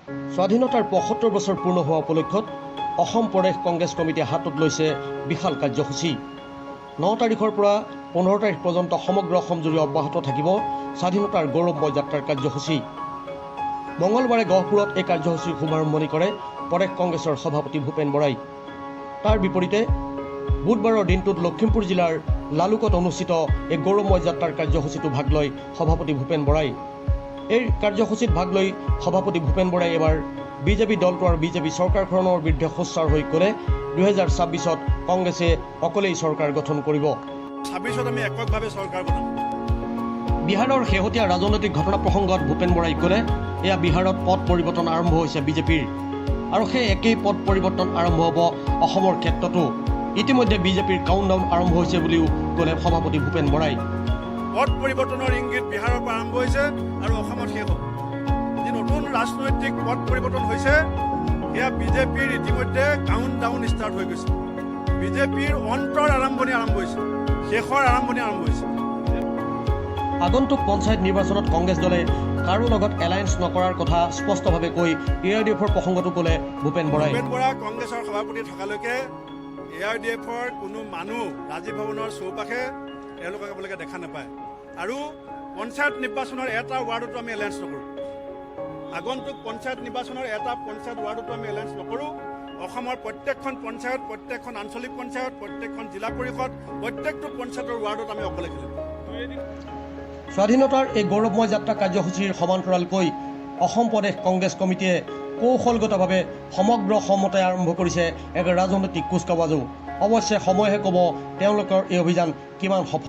স্বাধীনতাৰ ৭৫ বছৰ পূৰ্ণ হোৱা উপলক্ষত অসম প্ৰদেশ কংগ্ৰেছ কমিটিয়ে হাতত লৈছে বিশাল কাৰ্যসূচী। ৯ তাৰিখৰ পৰা ১৫ তাৰিখ পৰ্যন্ত সমগ্ৰ অসমজুৰি অব্যাহত থাকিব স্বাধীনতাৰ গৌৰৱময় যাত্ৰাৰ কাৰ্যসূচী। মঙলবাৰে গহপুৰত এই কাৰ্যসূচীৰ শুভাৰম্ভণি কৰে প্ৰদেশ কংগ্ৰেছৰ সভাপতি ভূপেন বৰাই। তাৰ বিপৰীতে বুধবাৰৰ দিনটোত লখিমপুৰ জিলাৰ লালুকত অনুষ্ঠিত এই গৌৰৱময় যাত্ৰাৰ কাৰ্যসূচীটো ভাগ লয় সভাপতি ভূপেন বৰাই। এই কাৰ্যসূচীত ভাগ লৈ সভাপতি ভূপেন বৰাই এবাৰ বিজেপি দলটো আৰু বিজেপি চৰকাৰখনৰ বিৰুদ্ধে সোচ্চাৰ হৈ ক'লে ২০২৬ত কংগ্ৰেছে অকলেই চৰকাৰ গঠন কৰিব। ২৬ত আমি এককভাৱে চৰকাৰ বনাম। বিহাৰৰ শেহতীয়া ৰাজনৈতিক ঘটনা প্ৰসংগত ভূপেন বৰাই ক'লে এয়া বিহাৰত পথ পৰিৱৰ্তন আৰম্ভ হৈছে বিজেপিৰ, আৰু সেই একেই পথ পৰিৱৰ্তন আৰম্ভ হ'ব অসমৰ ক্ষেত্ৰতো। ইতিমধ্যে বিজেপিৰ কাউণ্টডাউন আৰম্ভ হৈছে বুলিও ক'লে সভাপতি ভূপেন বৰাই। পথ পৰিৱৰ্তনৰ ইংগিত বিহাৰৰ পৰা আৰম্ভ হৈছে আৰু অসমত শেষ হ'ব। যি নতুন ৰাজনৈতিক পথ পৰিৱৰ্তন হৈছে সেয়া বিজেপিৰ ইতিমধ্যে কাউণ্টডাউন ষ্টাৰ্ট হৈ গৈছে। বিজেপিৰ অন্তৰ আৰম্ভণি আৰম্ভ হৈছে, শেষৰ আৰম্ভণি আৰম্ভ হৈছে। আগন্তুক পঞ্চায়ত নিৰ্বাচনত কংগ্ৰেছ দলে কাৰো লগত এলায়েন্স নকৰাৰ কথা স্পষ্টভাৱে কৈ ARDFৰ প্ৰসংগতো ক'লে ভূপেন বৰাই। ভূপেন বৰা কংগ্ৰেছৰ সভাপতি থকালৈকে ARDFৰ কোনো মানুহ ৰাজীৱ ভৱনৰ চৌপাশে তেওঁলোকক আপোনালোকে দেখা নাপায়। আৰু পঞ্চায়ত নিৰ্বাচনৰ এটা ৱাৰ্ডতো আমি এলায়েন্স নকৰোঁ। আগন্তুক পঞ্চায়ত নিৰ্বাচনৰ এটা পঞ্চায়ত ৱাৰ্ডতো আমি এলায়েন্স নকৰোঁ। অসমৰ প্ৰত্যেকখন পঞ্চায়ত, প্ৰত্যেকখন আঞ্চলিক পঞ্চায়ত, প্ৰত্যেকখন জিলা পৰিষদ, প্ৰত্যেকটো পঞ্চায়তৰ ৱাৰ্ডত আমি অকলে খেলিম। স্বাধীনতাৰ এই গৌৰৱময় যাত্ৰা কাৰ্যসূচীৰ সমান্তৰালকৈ অসম প্ৰদেশ কংগ্ৰেছ কমিটিয়ে কৌশলগতভাৱে সমগ্ৰ অসমতে আৰম্ভ কৰিছে এক ৰাজনৈতিক কুচকাৱাজো। অৱশ্যে সময়হে ক'ব তেওঁলোকৰ এই অভিযান কিমান সফল।